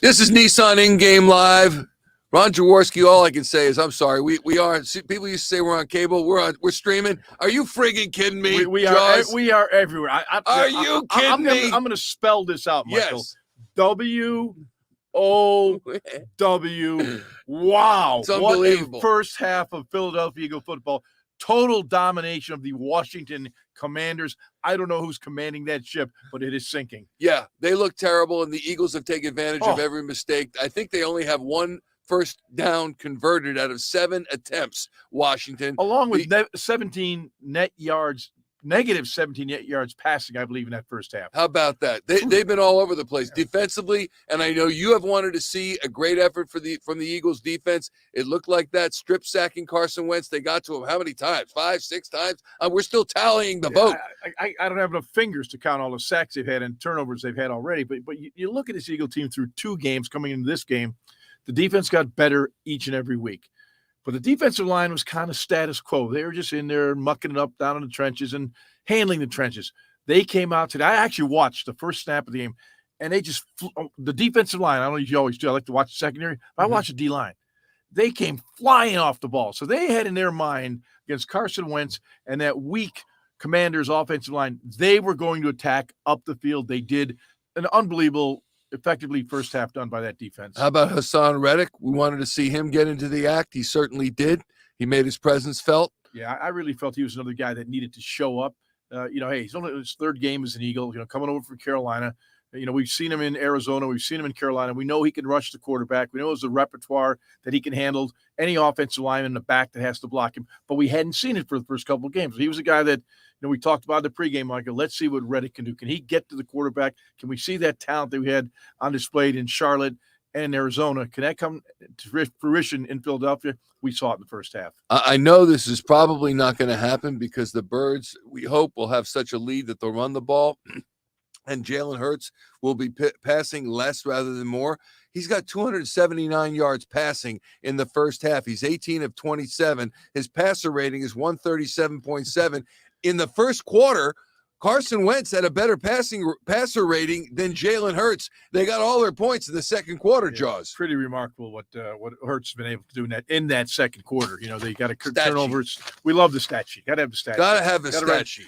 This is Nissan In-Game Live. Ron Jaworski, all I can say is I'm sorry. We are. People used to say we're on cable. We're streaming. Are you friggin' kidding me? We are everywhere. Are you kidding me? I'm going to spell this out, Michael. Yes. W-O-W. Wow. It's unbelievable. What a first half of Philadelphia Eagle football. Total domination of the Washington Commanders. I don't know who's commanding that ship, but it is sinking. Yeah, they look terrible, and the Eagles have taken advantage of every mistake. I think they only have one first down converted out of 7 attempts, Washington. Along with negative 17 net yards passing, I believe, in that first half. How about that? They've been all over the place defensively, and I know you have wanted to see a great effort from the Eagles defense. It looked like that, strip sacking Carson Wentz. They got to him how many times? 5, 6 times? We're still tallying the vote. I don't have enough fingers to count all the sacks they've had and turnovers they've had already, but you look at this Eagle team through 2 games coming into this game. The defense got better each and every week. But the defensive line was kind of status quo. They were just in there mucking it up down in the trenches and handling the trenches. They came out today. I actually watched the first snap of the game, and they just the defensive line. I don't know if you always do. I like to watch the secondary. But I watch the D-line. They came flying off the ball. So they had in their mind against Carson Wentz and that weak Commanders offensive line, they were going to attack up the field. They did an unbelievable effectively first half done by that defense. How about Hassan Reddick? We wanted to see him get into the act. He certainly did. He made his presence felt. Yeah, I really felt he was another guy that needed to show up. Hey, he's only his 3rd game as an Eagle, coming over from Carolina. We've seen him in Arizona. We've seen him in Carolina. We know he can rush the quarterback. We know there's a repertoire that he can handle any offensive lineman in the back that has to block him. But we hadn't seen it for the first couple of games. He was a guy that, we talked about in the pregame, Michael. Let's see what Reddick can do. Can he get to the quarterback? Can we see that talent that we had on display in Charlotte and Arizona? Can that come to fruition in Philadelphia? We saw it in the first half. I know this is probably not going to happen because the Birds, we hope, will have such a lead that they'll run the ball. And Jalen Hurts will be passing less rather than more. He's got 279 yards passing in the first half. He's 18 of 27. His passer rating is 137.7. In the first quarter, Carson Wentz had a better passer rating than Jalen Hurts. They got all their points in the second quarter, Jaws. Pretty remarkable what Hurts has been able to do in that second quarter. They got to turnovers. We love the stat sheet. Got to have the stat sheet. Got to have the stat sheet.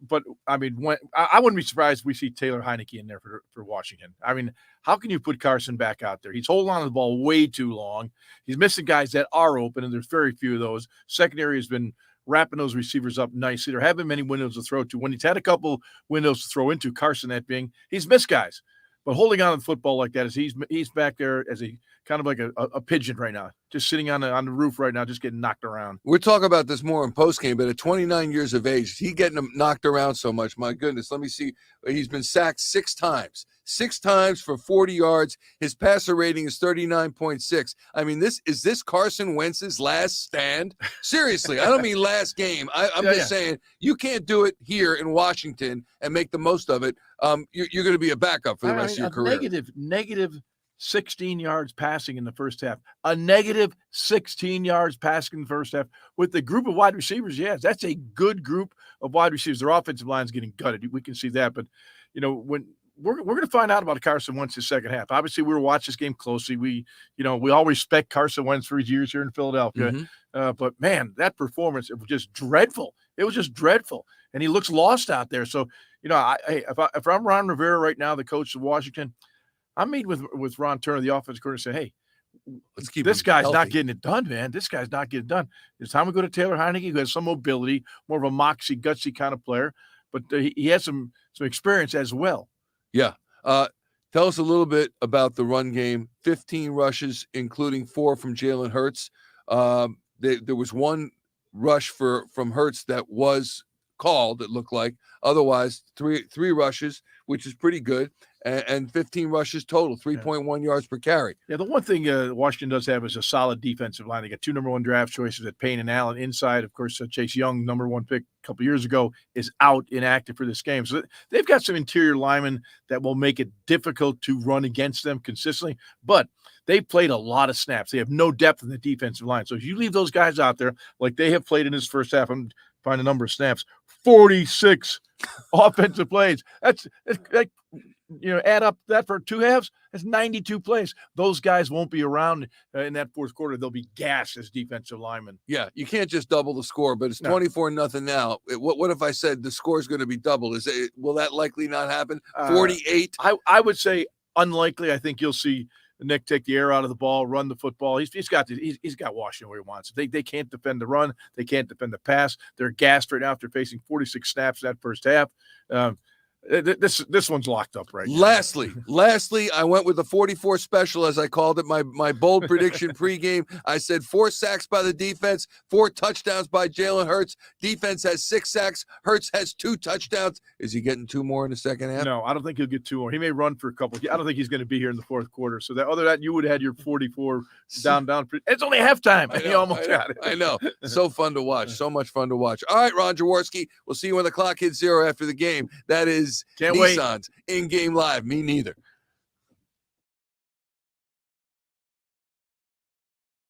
But I mean, I wouldn't be surprised if we see Taylor Heineke in there for Washington. I mean, how can you put Carson back out there? He's holding on to the ball way too long. He's missing guys that are open, and there's very few of those. Secondary has been wrapping those receivers up nicely. There haven't been many windows to throw to. When he's had a couple windows to throw into, Carson that being, he's missed guys. But holding on to the football like that is he's back there as a kind of like a pigeon right now, just sitting on the roof right now, just getting knocked around. We'll talk about this more in postgame, but at 29 years of age, he getting him knocked around so much. My goodness, let me see. He's been sacked 6 times. 6 times for 40 yards. His passer rating is 39.6. I mean, is this Carson Wentz's last stand? Seriously, I don't mean last game. I'm just saying you can't do it here in Washington and make the most of it. You're going to be a backup for the rest of your career. Negative 16 yards passing in the first half. A negative 16 yards passing in the first half with the group of wide receivers. Yes, that's a good group of wide receivers. Their offensive line is getting gutted. We can see that. But, when we're going to find out about Carson Wentz the second half. Obviously, we were watching this game closely. We all respect Carson Wentz for his years here in Philadelphia. Mm-hmm. But, man, that performance, it was just dreadful. It was just dreadful. And he looks lost out there. So, if I'm Ron Rivera right now, the coach of Washington, I meet with Ron Turner, the offensive coordinator, and say, hey, let's keep this guy's healthy. Not getting it done, man. This guy's not getting it done. It's time to go to Taylor Heineke, who has some mobility, more of a moxie, gutsy kind of player, but he has some experience as well. Yeah. Tell us a little bit about the run game. 15 rushes, including 4 from Jalen Hurts. There was one rush from Hurts that was called, it looked like. Otherwise, three rushes, which is pretty good, and 15 rushes total, 3.1 yards per carry. Yeah, the one thing Washington does have is a solid defensive line. They got 2 number 1 draft choices at Payne and Allen inside. Of course, Chase Young, number 1 pick a couple years ago, is out inactive for this game. So they've got some interior linemen that will make it difficult to run against them consistently, but they've played a lot of snaps. They have no depth in the defensive line. So if you leave those guys out there like they have played in this first half, I'm find a number of snaps, 46 offensive plays. That add up that for 2 halves, that's 92 plays. Those guys won't be around in that fourth quarter. They'll be gassed as defensive linemen. Yeah, you can't just double the score, but it's 24-0 now. What if I said the score is going to be double? Will that likely not happen? 48? I would say unlikely. I think you'll see Nick take the air out of the ball, run the football. He's got Washington where he wants it. They can't defend the run. They can't defend the pass. They're gassed right now after facing 46 snaps that first half. This one's locked up right now. Lastly, I went with the 44 special, as I called it, my bold prediction pregame. I said 4 sacks by the defense, 4 touchdowns by Jalen Hurts. Defense has 6 sacks. Hurts has 2 touchdowns. Is he getting 2 more in the second half? No, I don't think he'll get 2 more. He may run for a couple. I don't think he's going to be here in the fourth quarter. So that other than that, you would have had your 44 down. It's only halftime. He almost got it. I know. So fun to watch. So much fun to watch. All right, Ron Jaworski. We'll see you when the clock hits 0 after the game. That is Can't Nissan's In-Game Live. Me neither.